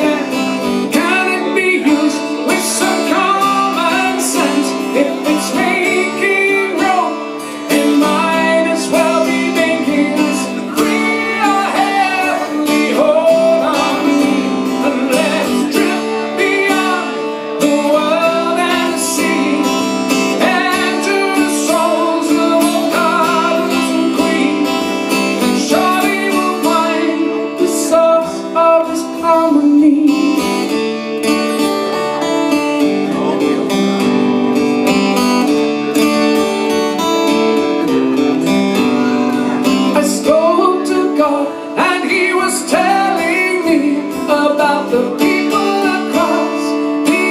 end. Can it be used with some common sense? If it's making wrong, it might as well be making us free or heavenly. Hold on to me and let's drift beyond the world and the sea, and to the souls of all goddess and queen. And surely we'll find the source of this harmony. I spoke to God and He was telling me about the people across the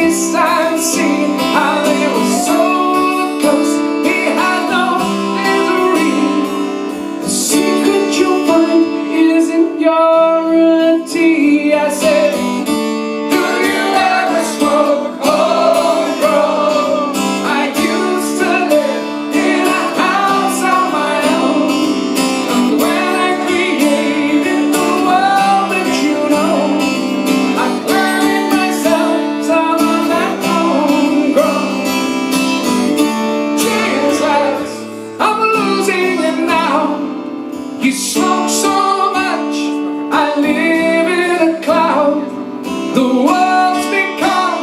east side sea, how they were so close, He had no misery. The secret you'll find is in purity. I said, do you ever smoke homegrown? I used to live in a house of my own, and when I created the world that you know, I planted myself some of that homegrown. Jesus, I'm losing it now. You smoke so much, I live in a cloud. The world's become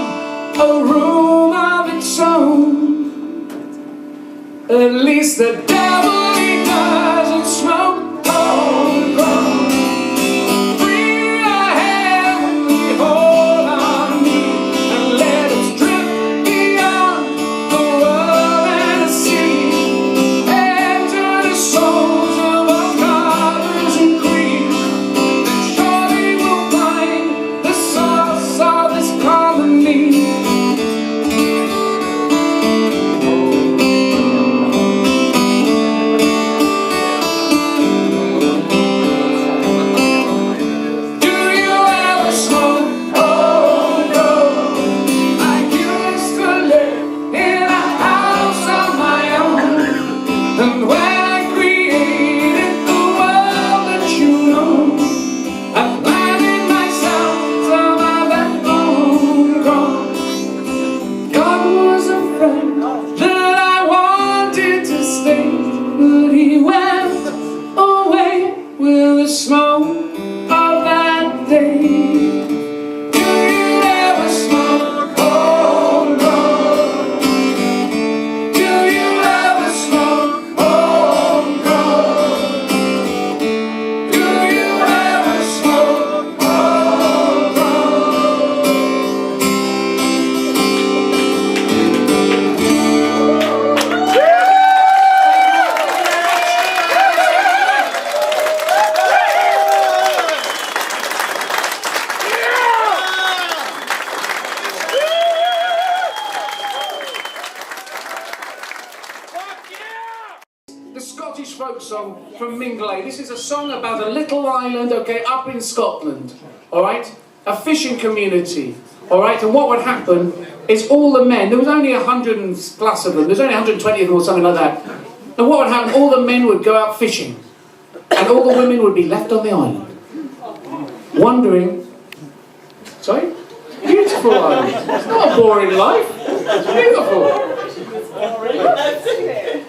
a room of its own. At least the devil, he doesn't smoke homegrown. Free or heavenly, hold on to me and let us drift beyond the world and the sea, and to the souls of our goddess and queen. And surely we'll find the source of this harmony. song from Mingulay. This is a song about a little island, okay, up in Scotland, all right? A fishing community, all right? And what would happen is all the men, there was only 100 and plus of them, there's only 120 of them or something like that. And what would happen, all the men would go out fishing, and all the women would be left on the island, wondering, sorry? Beautiful island. It's not a boring life. It's beautiful.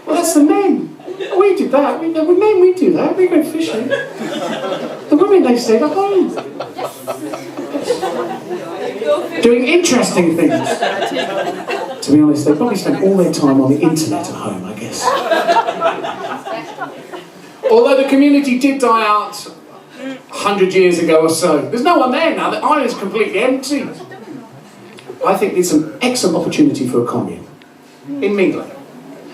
Well, that's the men. We did that. The men, we do that. We go fishing. The women, they stayed at home. Doing interesting things. To be honest, they probably spent all their time on the internet at home, I guess. Although the community did die out 100 years ago or so. There's no one there now. The island's completely empty. I think it's an excellent opportunity for a commune in Mingulay.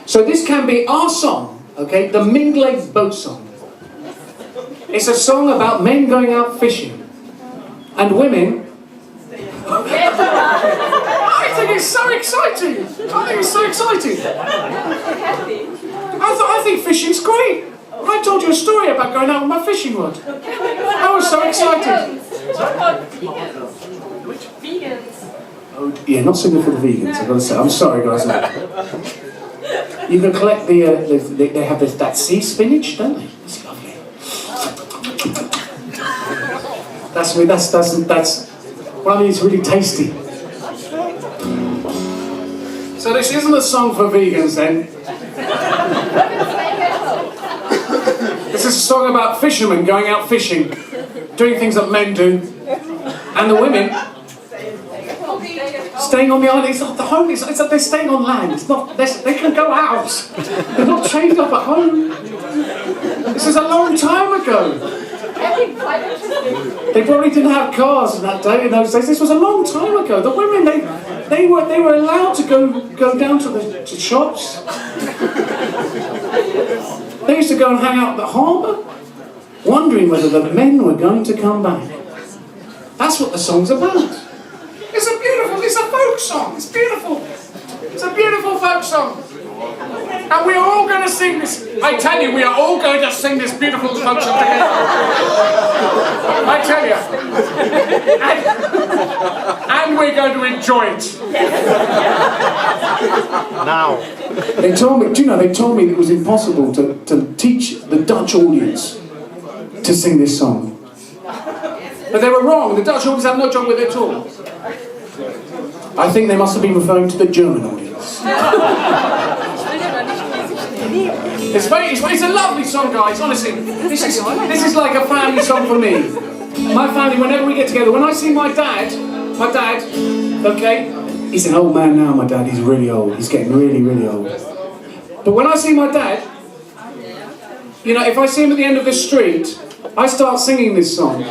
So this can be our song, okay, the Mingulay boat song. It's a song about men going out fishing and women. I think it's so exciting. I think it's so exciting. I think fishing's great. I told you a story about going out with my fishing rod. I was so excited. Vegans. Oh, yeah, not singing for the vegans, I've got to say. I'm sorry, guys. You can collect they have that sea spinach, don't they? It's lovely. That's well, I mean, it's really tasty. So this isn't a song for vegans, then. This is a song about fishermen going out fishing, doing things that men do, and the women staying on the island. It's not the home. It's that they're staying on land. It's not. They can go out. They're not chained up at home. This is a long time ago. They probably didn't have cars in that day. In those days, this was a long time ago. The women, they were allowed to go down to the shops. They used to go and hang out at the harbour, wondering whether the men were going to come back. That's what the song's about. It's a folk song. It's beautiful. It's a beautiful folk song. And we are all going to sing this. I tell you, we are all going to sing this beautiful folk song together. I tell you. And we're going to enjoy it. Now. They told me, do you know, they told me it was impossible to teach the Dutch audience to sing this song. But they were wrong. The Dutch audience had no job with it at all. I think they must have been referring to the German audience. It's a lovely song, guys, honestly. This is like a family song for me. My family, whenever we get together, when I see my dad, okay, he's an old man now, my dad, he's really old. He's getting really, really old. But when I see my dad, you know, if I see him at the end of the street, I start singing this song.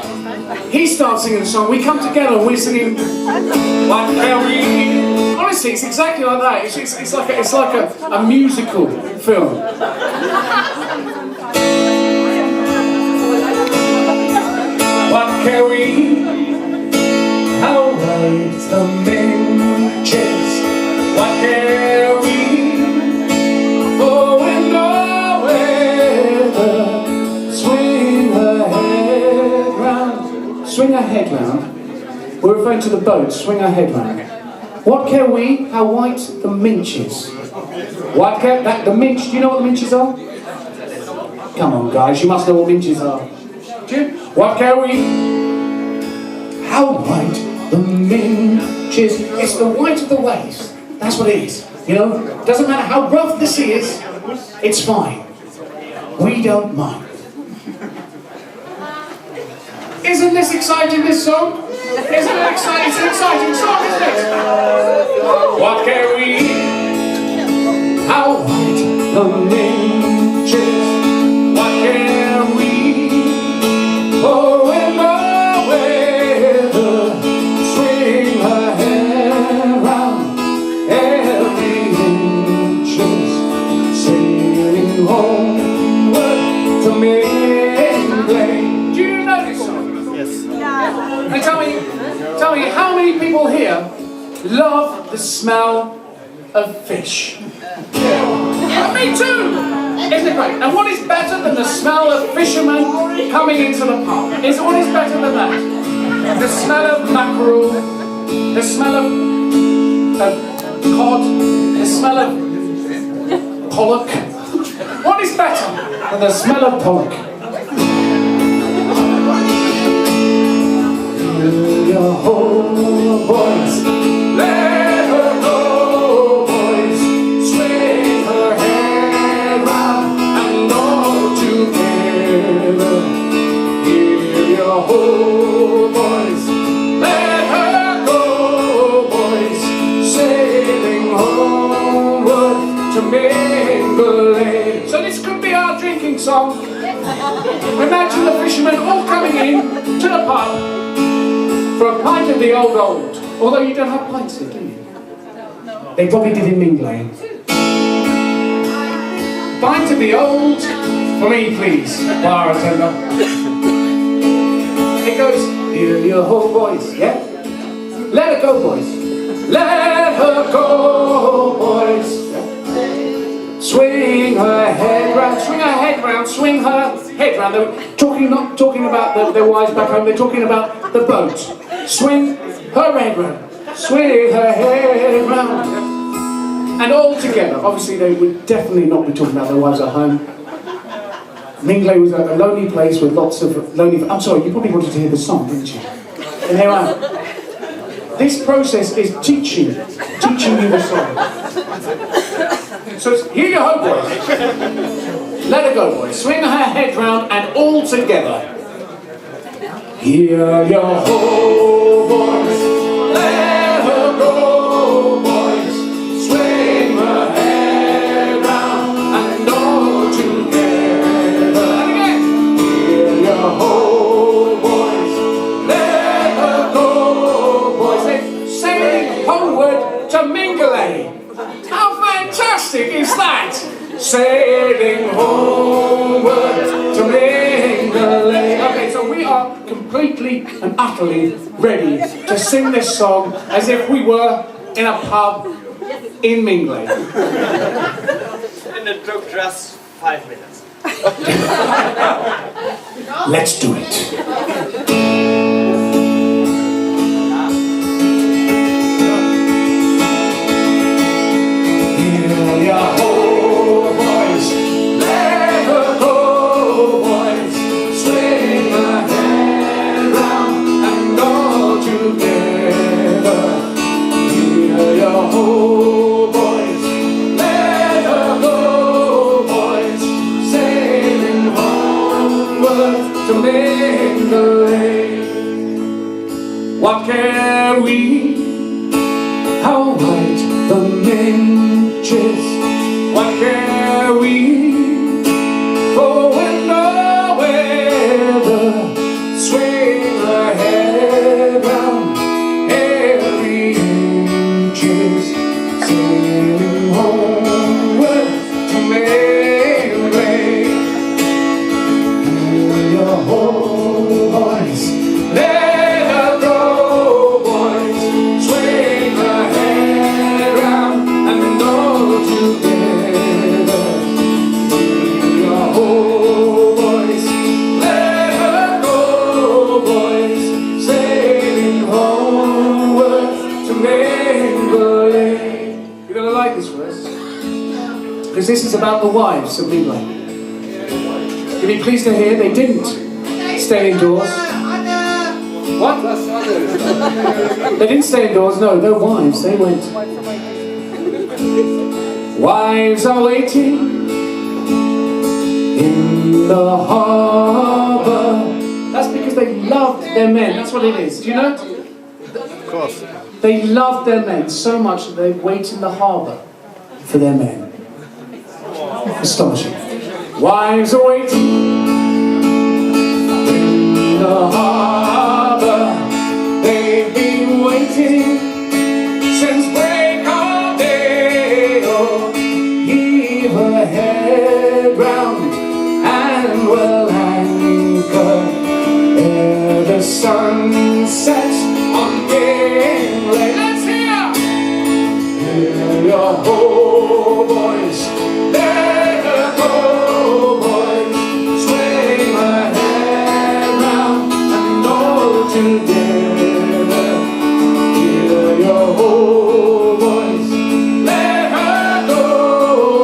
He starts singing the song, we come together and we're singing, what can we... Honestly, it's exactly like that. It's like a musical film. What can we... How waits the minches? What can we... Oh, in the weather, swing her head round. Swing her head round. We're referring to the boat, swing her head round. What care we, how white the minch is? What care, the minch, do you know what the minches are? Come on guys, you must know what minches are. Do you? What care we, how white the minch is? It's the white of the waves, that's what it is. You know, doesn't matter how rough the sea is, it's fine. We don't mind. Isn't this exciting, this song? Isn't it exciting? It's an exciting song, isn't it? What can we? How white the minch is? What can we? Oh, in the weather, swing her hair round. Every inch is sailing homeward to Mingulay. Do you know this song? Yes. And tell me, how many people here love the smell of fish? Yeah. Me too! Isn't it great? And what is better than the smell of fishermen coming into the pub? What is better than that? The smell of mackerel, the smell of cod, the smell of pollock. What is better than the smell of pollock? Your whole voice, let her go, boys. Swing her head round and all together. Hear your whole voice, let her go, boys. Sailing homeward to Mingulay. So this could be our drinking song. Imagine the fishermen all coming in to the pub for a pint of the old. Although you don't have pints here, do you? They probably did in Mingulay. Pint of the old for me, please, bar attender. It goes, hear your whole voice, yeah? Let her go, boys. Let her go, boys. Yeah. Swing her head round, swing her head round, swing her head round. They're not talking about their wives back home, they're talking about the boat. Swing her head round, swing her head round. And all together, obviously they would definitely not be talking about their wives at home. Mingulay was a lonely place with lots of lonely... I'm sorry, you probably wanted to hear the song, didn't you? And here I am. This process is teaching you the song. So hear your whole voice. Let her go, boys. Swing her head round and all together. Hear your whole voice. Let her go, boys. Swing her head round and all together. And again. Hear your whole voice. Let her go, boys. They're sailing homeward to Mingulay. How fantastic is that? Sailing homeward to Mingulay. Okay, so we are completely and utterly ready to sing this song as if we were in a pub in Mingulay. And it took just 5 minutes. Let's do it. What care we how white the minge is? What care we for winter weather? Swing her head round every inch is sailing homeward to Mingulay. Hear your whole voice. Because this is about the wives of Mingulay. You'll be pleased to hear they didn't stay indoors. What? They didn't stay indoors, no, their wives, they went. Wives are waiting in the harbour. That's because they loved their men, that's what it is. Do you know? Of course. They loved their men so much that they wait in the harbour for their men. Astonishing. Wives are waiting in the harbour. They've been waiting since break of day. Oh, heave her head round and we'll anchor ere the sun sets on Mingulay. Let's hear! Hear your whole voice. Let her go. together. Hear your whole voice. Let her go,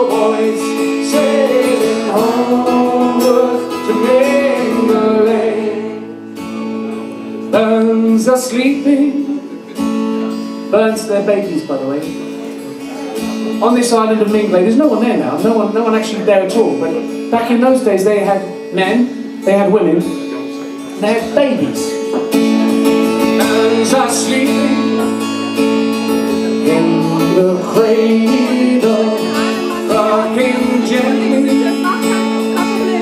boys, sailing homeward to Mingulay. Birds are sleeping. Birds, they're babies, by the way. On this island of Mingulay, there's no one there now. No one actually there at all. But back in those days, they had men, they had women, they had babies. Birds are sleeping in the cradle, rocking gently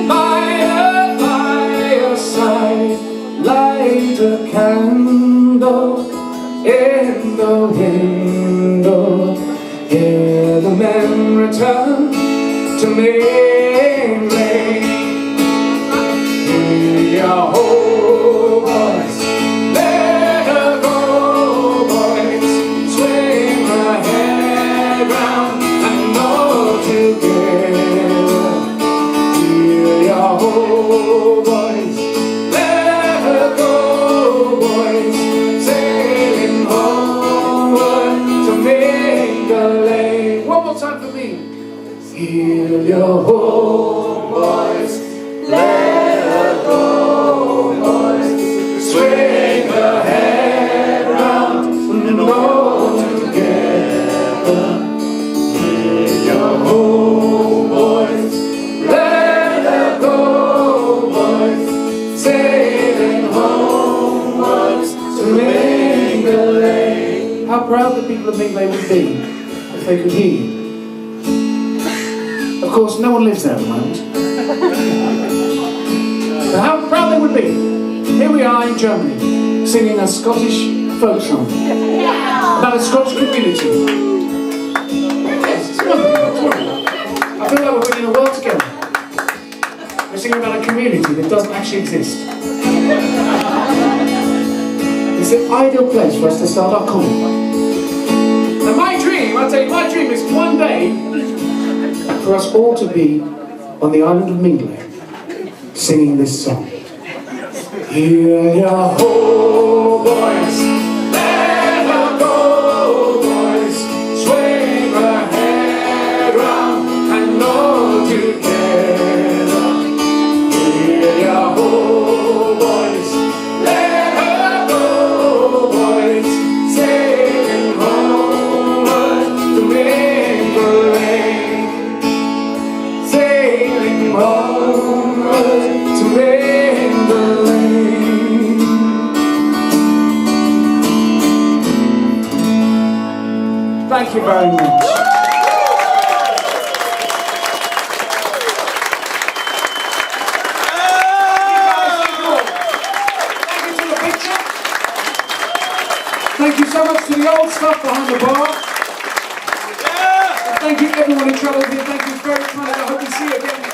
by the fireside. Light a candle in the window. Hear the men return to Mingulay. Hear your whole voice. Let her go, boys. Swing her head round and all together. Hear your whole voice. Let her go, boys. Sailing homeward to Mingulay. One more time for me. Hear your whole voice. Let her go, boys. Swing her head round and all together. Hear your whole voice. Let her go, boys. Sailing homeward to Mingulay. How proud the people of Mingulay would be if they could hear you. Of course, no one lives there at the moment. But how proud they would be. Here we are in Germany, singing a Scottish folk song about a Scottish community. Yes, it's wonderful, it's wonderful. I feel like we're in a world together. We're singing about a community that doesn't actually exist. It's an ideal place for us to start our commune. And my dream, I tell you, my dream is one day for us all to be on the island of Mingulay, singing this song. Hear your whole voice. Let her go, boys. Swing her head round and all together. Hear your whole voice. Let her go, boys. Sailing homeward to Mingulay. Sailing homeward to Mingulay. Thank you very much. Thank you to the picture. Thank you so much to the old stuff behind the bar. And thank you everyone who travelled here. Thank you very much. I hope to see you again.